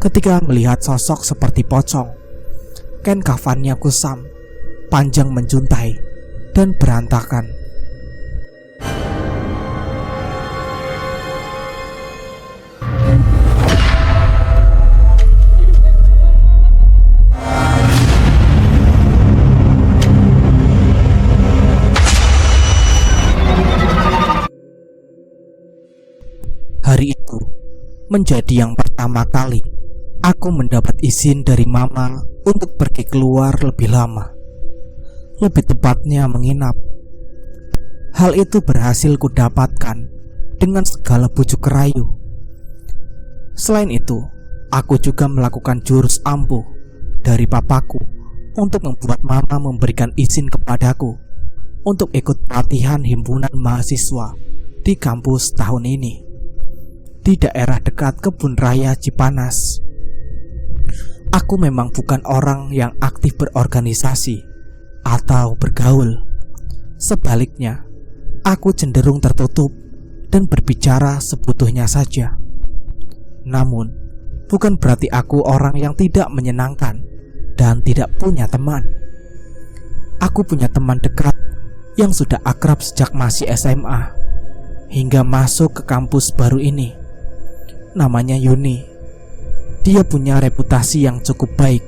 ketika melihat sosok seperti pocong. Kain kafannya kusam, panjang menjuntai, dan berantakan. Hari itu menjadi yang pertama kali aku mendapat izin dari mama untuk pergi keluar lebih lama, lebih tepatnya menginap. Hal itu berhasil kudapatkan dengan segala bujuk rayu. Selain itu, aku juga melakukan jurus ampuh dari papaku untuk membuat mama memberikan izin kepadaku untuk ikut pelatihan himpunan mahasiswa di kampus tahun ini, di daerah dekat Kebun Raya Cipanas. Aku memang bukan orang yang aktif berorganisasi atau bergaul. Sebaliknya, aku cenderung tertutup dan berbicara sebutuhnya saja. Namun, bukan berarti aku orang yang tidak menyenangkan dan tidak punya teman. Aku punya teman dekat yang sudah akrab sejak masih SMA hingga masuk ke kampus baru ini. Namanya Yuni. Dia punya reputasi yang cukup baik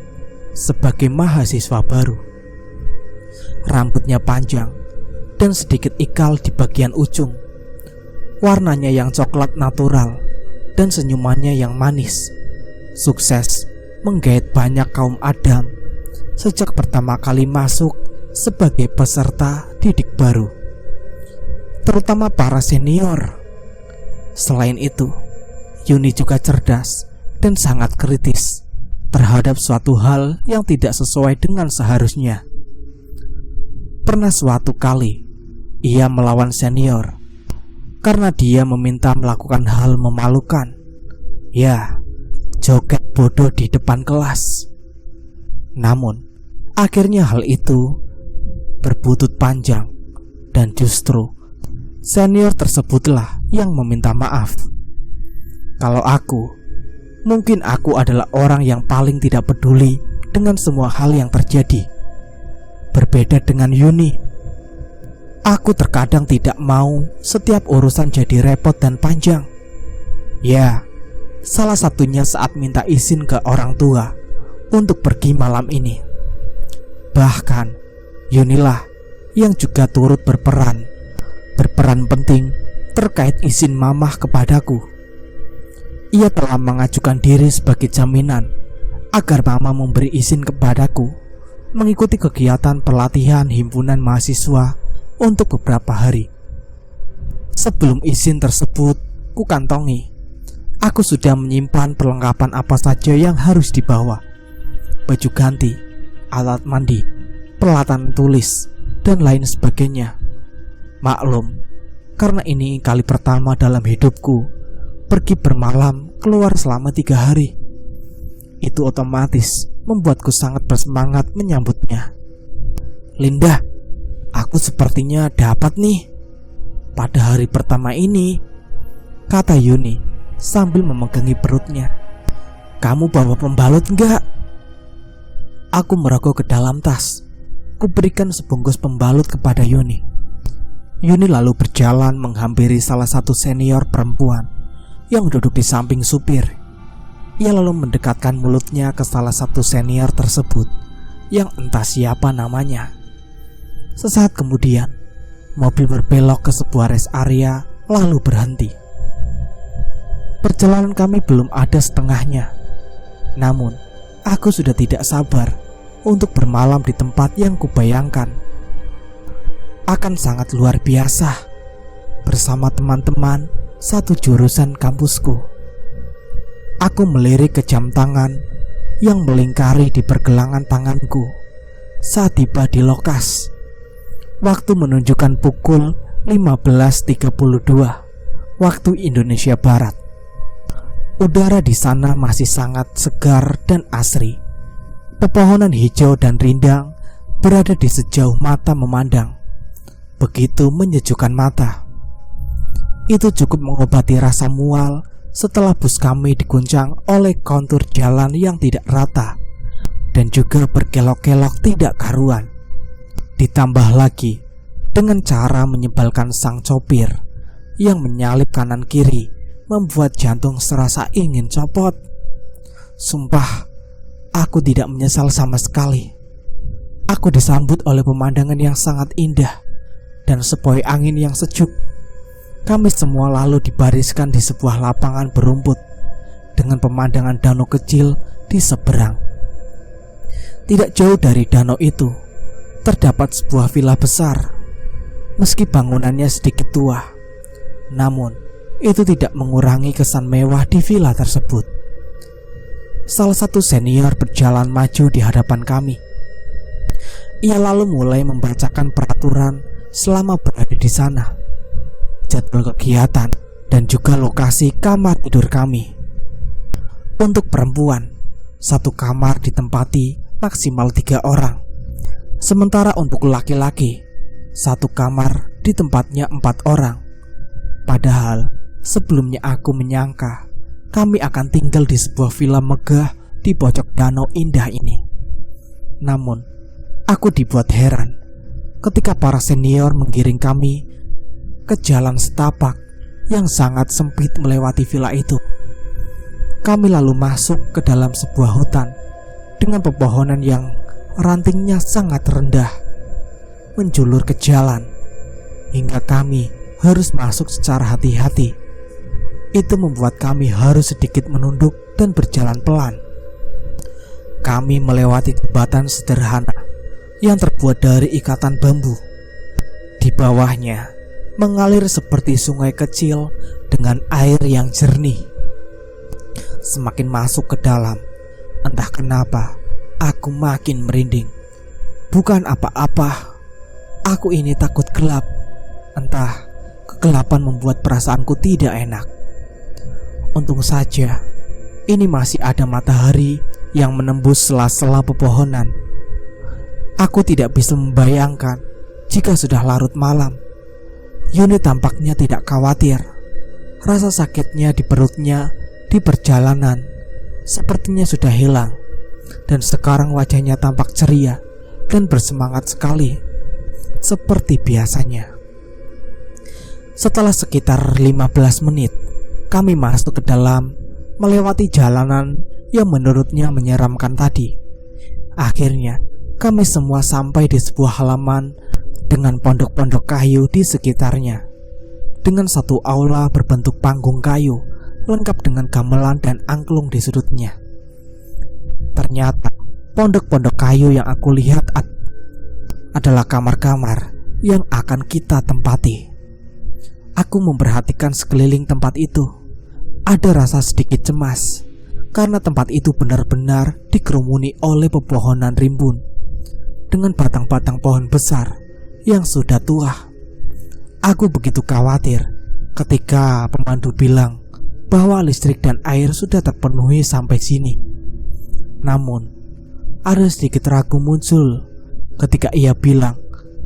sebagai mahasiswa baru. Rambutnya panjang dan sedikit ikal di bagian ujung. Warnanya yang coklat natural dan senyumannya yang manis. Sukses menggait banyak kaum adam sejak pertama kali masuk sebagai peserta didik baru, terutama para senior. Selain itu, Yuni juga cerdas dan sangat kritis terhadap suatu hal yang tidak sesuai dengan seharusnya. Pernah suatu kali ia melawan senior karena dia meminta melakukan hal memalukan. Ya, joget bodoh di depan kelas. Namun, akhirnya hal itu berbutut panjang dan justru senior tersebutlah yang meminta maaf. Kalau mungkin aku adalah orang yang paling tidak peduli dengan semua hal yang terjadi. Berbeda dengan Yuni, aku terkadang tidak mau setiap urusan jadi repot dan panjang. Ya, salah satunya saat minta izin ke orang tua untuk pergi malam ini. Bahkan, Yunilah yang juga turut berperan penting terkait izin mamah kepadaku. Ia telah mengajukan diri sebagai jaminan agar mama memberi izin kepadaku mengikuti kegiatan pelatihan himpunan mahasiswa untuk beberapa hari. Sebelum izin tersebut kukantongi, aku sudah menyimpan perlengkapan apa saja yang harus dibawa: baju ganti, alat mandi, peralatan tulis, dan lain sebagainya. Maklum, karena ini kali pertama dalam hidupku pergi bermalam keluar selama 3 hari. Itu otomatis membuatku sangat bersemangat menyambutnya. "Linda, aku sepertinya dapat nih pada hari pertama ini," kata Yuni sambil memegangi perutnya. "Kamu bawa pembalut enggak?" Aku merogoh ke dalam tas. Kuberikan sebungkus pembalut kepada Yuni. Yuni lalu berjalan menghampiri salah satu senior perempuan yang duduk di samping supir. Ia lalu mendekatkan mulutnya ke salah satu senior tersebut yang entah siapa namanya. Sesaat kemudian, mobil berbelok ke sebuah rest area lalu berhenti. Perjalanan kami belum ada setengahnya. Namun, aku sudah tidak sabar untuk bermalam di tempat yang kubayangkan akan sangat luar biasa bersama teman-teman satu jurusan kampusku. Aku melirik ke jam tangan yang melingkari di pergelangan tanganku saat tiba di lokas. Waktu menunjukkan pukul 15.32 waktu Indonesia Barat. Udara di sana masih sangat segar dan asri. Pepohonan hijau dan rindang berada di sejauh mata memandang. Begitu menyejukkan mata. Itu cukup mengobati rasa mual setelah bus kami diguncang oleh kontur jalan yang tidak rata dan juga berkelok-kelok tidak karuan. Ditambah lagi dengan cara menyebalkan sang sopir yang menyalip kanan kiri, membuat jantung serasa ingin copot. Sumpah, aku tidak menyesal sama sekali. Aku disambut oleh pemandangan yang sangat indah dan sepoi angin yang sejuk. Kami semua lalu dibariskan di sebuah lapangan berumput dengan pemandangan danau kecil di seberang. Tidak jauh dari danau itu terdapat sebuah villa besar. Meski bangunannya sedikit tua, namun itu tidak mengurangi kesan mewah di villa tersebut. Salah satu senior berjalan maju di hadapan kami. Ia lalu mulai membacakan peraturan selama berada di sana, jadwal kegiatan, dan juga lokasi kamar tidur kami. Untuk perempuan, satu kamar ditempati maksimal 3 orang. Sementara untuk laki-laki, satu kamar ditempatnya 4 orang. Padahal sebelumnya aku menyangka kami akan tinggal di sebuah villa megah di pojok danau indah ini. Namun, aku dibuat heran ketika para senior menggiring kami ke jalan setapak yang sangat sempit melewati villa itu. Kami lalu masuk ke dalam sebuah hutan dengan pepohonan yang rantingnya sangat rendah, menjulur ke jalan, hingga kami harus masuk secara hati-hati. Itu membuat kami harus sedikit menunduk dan berjalan pelan. Kami melewati jembatan sederhana yang terbuat dari ikatan bambu. Di bawahnya mengalir seperti sungai kecil dengan air yang jernih. Semakin masuk ke dalam, entah kenapa aku makin merinding. Bukan apa-apa, aku ini takut gelap. Entah kegelapan membuat perasaanku tidak enak. Untung saja ini masih ada matahari yang menembus sela-sela pepohonan. Aku tidak bisa membayangkan jika sudah larut malam. Yuni tampaknya tidak khawatir. Rasa sakitnya di perutnya di perjalanan sepertinya sudah hilang, dan sekarang wajahnya tampak ceria dan bersemangat sekali seperti biasanya. Setelah sekitar 15 menit, kami masuk ke dalam, melewati jalanan yang menurutnya menyeramkan tadi. Akhirnya, kami semua sampai di sebuah halaman dengan pondok-pondok kayu di sekitarnya, dengan satu aula berbentuk panggung kayu, lengkap dengan gamelan dan angklung di sudutnya. Ternyata, pondok-pondok kayu yang aku lihat adalah kamar-kamar yang akan kita tempati. Aku memperhatikan sekeliling tempat itu. Ada rasa sedikit cemas karena tempat itu benar-benar dikerumuni oleh pepohonan rimbun dengan batang-batang pohon besar yang sudah tua. Aku begitu khawatir ketika pemandu bilang bahwa listrik dan air sudah terpenuhi sampai sini. Namun, ada sedikit ragu muncul ketika ia bilang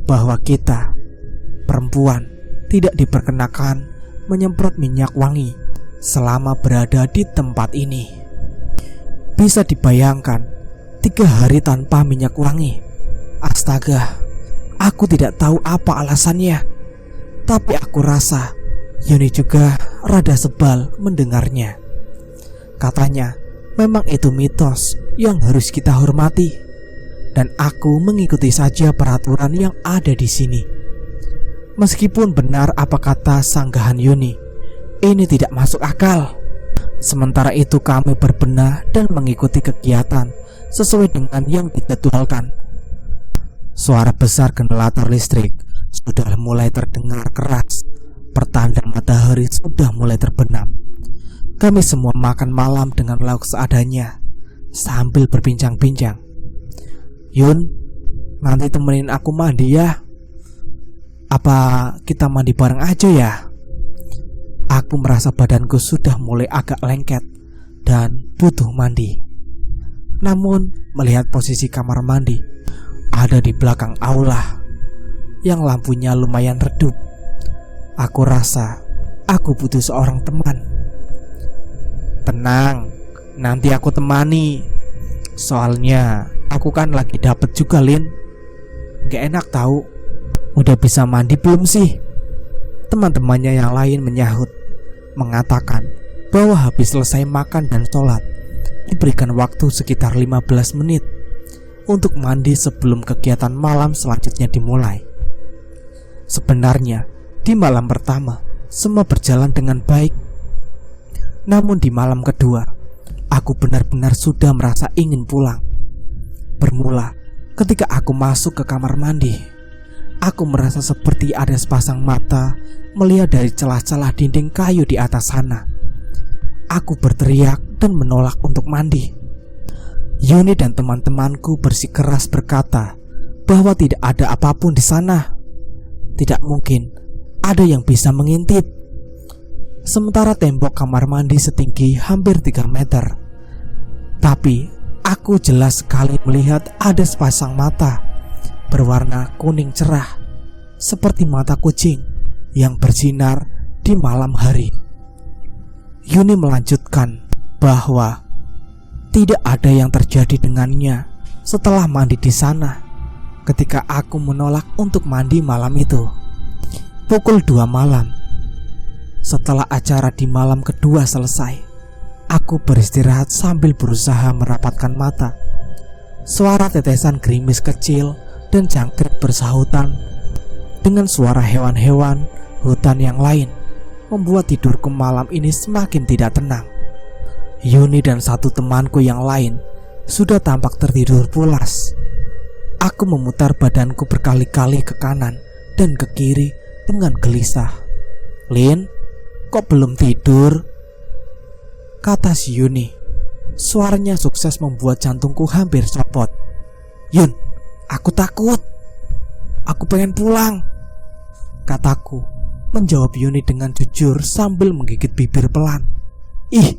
bahwa kita, perempuan, tidak diperkenakan menyemprot minyak wangi selama berada di tempat ini. Bisa dibayangkan 3 hari tanpa minyak wangi. Astaga, aku tidak tahu apa alasannya, tapi aku rasa Yuni juga rada sebal mendengarnya. Katanya memang itu mitos yang harus kita hormati, dan aku mengikuti saja peraturan yang ada di sini. Meskipun benar apa kata sanggahan Yuni, ini tidak masuk akal. Sementara itu kami berbenah dan mengikuti kegiatan sesuai dengan yang dijadwalkan. Suara besar generator listrik sudah mulai terdengar keras. Pertanda matahari sudah mulai terbenam. Kami semua makan malam dengan lauk seadanya sambil berbincang-bincang. Yun, nanti temenin aku mandi ya. Apa kita mandi bareng aja ya? Aku merasa badanku sudah mulai agak lengket dan butuh mandi. Namun melihat posisi kamar mandi ada di belakang aula yang lampunya lumayan redup, aku rasa aku butuh seorang teman. Tenang, nanti aku temani. Soalnya aku kan lagi dapet juga, Lin. Gak enak tahu. Udah bisa mandi belum sih? Teman-temannya yang lain menyahut, mengatakan bahwa habis selesai makan dan sholat diberikan waktu sekitar 15 menit untuk mandi sebelum kegiatan malam selanjutnya dimulai. Sebenarnya di malam pertama semua berjalan dengan baik. Namun di malam kedua aku benar-benar sudah merasa ingin pulang. Bermula ketika aku masuk ke kamar mandi. Aku merasa seperti ada sepasang mata melihat dari celah-celah dinding kayu di atas sana. Aku berteriak dan menolak untuk mandi. Yuni dan teman-temanku bersikeras berkata bahwa tidak ada apapun di sana. Tidak mungkin ada yang bisa mengintip. Sementara tembok kamar mandi setinggi hampir 3 meter. Tapi aku jelas sekali melihat ada sepasang mata berwarna kuning cerah, seperti mata kucing yang bersinar di malam hari. Yuni melanjutkan bahwa tidak ada yang terjadi dengannya setelah mandi di sana ketika aku menolak untuk mandi malam itu. Pukul 2 malam, setelah acara di malam kedua selesai, aku beristirahat sambil berusaha merapatkan mata. Suara tetesan gerimis kecil dan jangkrik bersahutan dengan suara hewan-hewan hutan yang lain membuat tidurku malam ini semakin tidak tenang. Yuni dan satu temanku yang lain sudah tampak tertidur pulas. Aku memutar badanku berkali-kali ke kanan dan ke kiri dengan gelisah. "Lin, kok belum tidur?" kata si Yuni. Suaranya sukses membuat jantungku hampir copot. "Yun, aku takut. Aku pengen pulang," kataku, menjawab Yuni dengan jujur sambil menggigit bibir pelan. "Ih,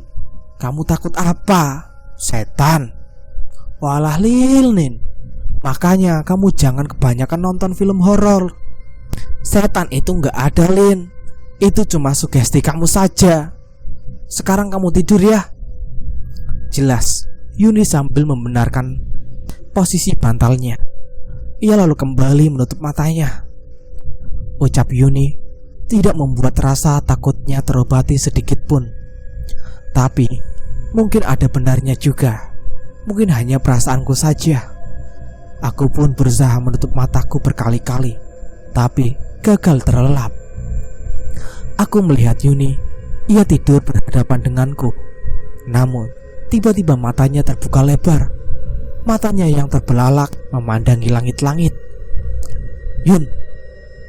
kamu takut apa? Setan." "Walah Lil, Nin, makanya kamu jangan kebanyakan nonton film horor. Setan itu gak ada, Lin. Itu cuma sugesti kamu saja. Sekarang kamu tidur ya." Jelas Yuni sambil membenarkan posisi bantalnya. Ia lalu kembali menutup matanya. Ucap Yuni tidak membuat rasa takutnya terobati sedikit pun. Tapi mungkin ada benarnya juga. Mungkin hanya perasaanku saja. Aku pun berusaha menutup mataku berkali-kali, tapi gagal terlelap. Aku melihat Yuni. Ia tidur berhadapan denganku. Namun tiba-tiba matanya terbuka lebar. Matanya yang terbelalak memandangi langit-langit. "Yun,"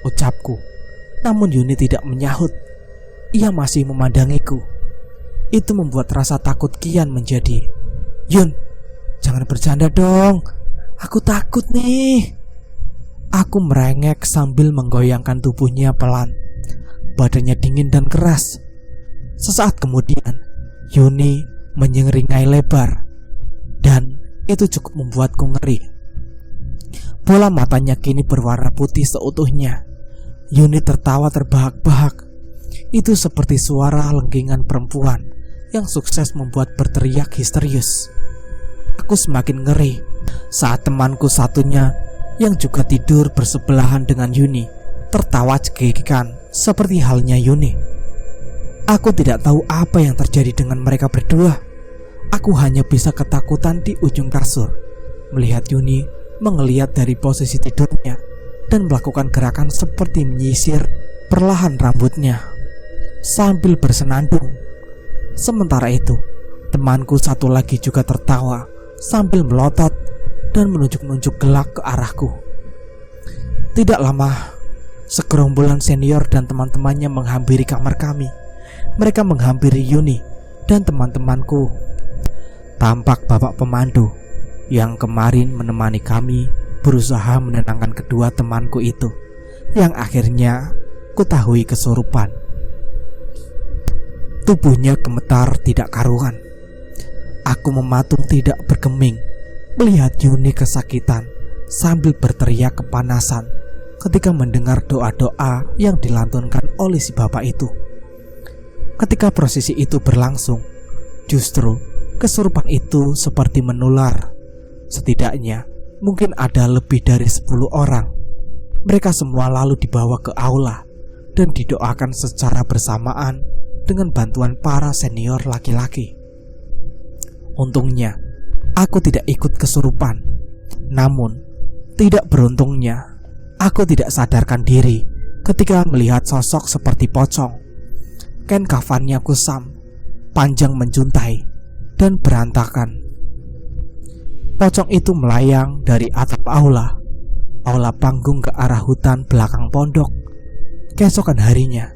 ucapku. Namun Yuni tidak menyahut. Ia masih memandangiku. Itu membuat rasa takut kian menjadi. "Yun, jangan bercanda dong. Aku takut nih." Aku merengek sambil menggoyangkan tubuhnya pelan. Badannya dingin dan keras. Sesaat kemudian Yuni menyeringai lebar, dan itu cukup membuatku ngeri. Bola matanya kini berwarna putih seutuhnya. Yuni tertawa terbahak-bahak. Itu seperti suara lenggingan perempuan yang sukses membuat berteriak histerius. Aku semakin ngeri saat temanku satunya yang juga tidur bersebelahan dengan Yuni tertawa cekikikan seperti halnya Yuni. Aku tidak tahu apa yang terjadi dengan mereka berdua. Aku hanya bisa ketakutan di ujung kasur, melihat Yuni menggeliat dari posisi tidurnya dan melakukan gerakan seperti menyisir perlahan rambutnya sambil bersenandung. Sementara itu, temanku satu lagi juga tertawa sambil melotot dan menunjuk-nunjuk gelak ke arahku. Tidak lama, segerombolan senior dan teman-temannya menghampiri kamar kami. Mereka menghampiri Yuni dan teman-temanku. Tampak bapak pemandu yang kemarin menemani kami berusaha menenangkan kedua temanku itu, yang akhirnya kutahui kesurupan. Tubuhnya gemetar tidak karuan. Aku mematung tidak bergeming melihat Yuni kesakitan sambil berteriak kepanasan ketika mendengar doa-doa yang dilantunkan oleh si bapak itu. Ketika prosesi itu berlangsung, Justru kesurupan itu seperti menular. Setidaknya mungkin ada lebih dari 10 orang. Mereka semua lalu dibawa ke aula dan didoakan secara bersamaan dengan bantuan para senior laki-laki. Untungnya aku tidak ikut kesurupan. Namun tidak beruntungnya, aku tidak sadarkan diri ketika melihat sosok seperti pocong. Kain kafannya kusam, panjang menjuntai, dan berantakan. Pocong itu melayang dari atap aula panggung ke arah hutan belakang pondok. Keesokan harinya,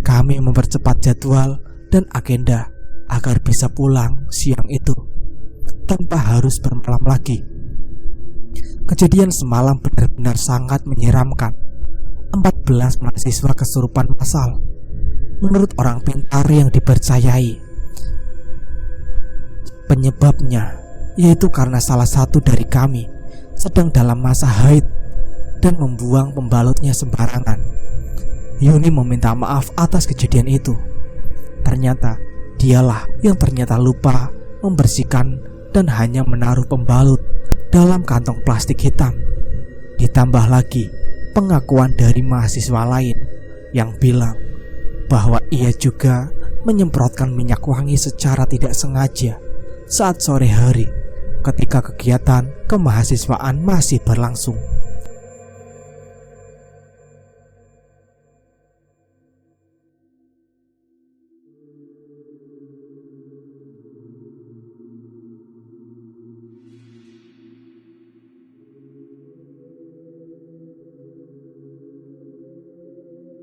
kami mempercepat jadwal dan agenda agar bisa pulang siang itu tanpa harus bermalam lagi. Kejadian semalam benar-benar sangat menyeramkan. 14 mahasiswa kesurupan massal. Menurut orang pintar yang dipercayai, penyebabnya yaitu karena salah satu dari kami sedang dalam masa haid dan membuang pembalutnya sembarangan. Yuni meminta maaf atas kejadian itu. Ternyata dialah yang ternyata lupa membersihkan dan hanya menaruh pembalut dalam kantong plastik hitam. Ditambah lagi pengakuan dari mahasiswa lain yang bilang bahwa ia juga menyemprotkan minyak wangi secara tidak sengaja saat sore hari ketika kegiatan kemahasiswaan masih berlangsung.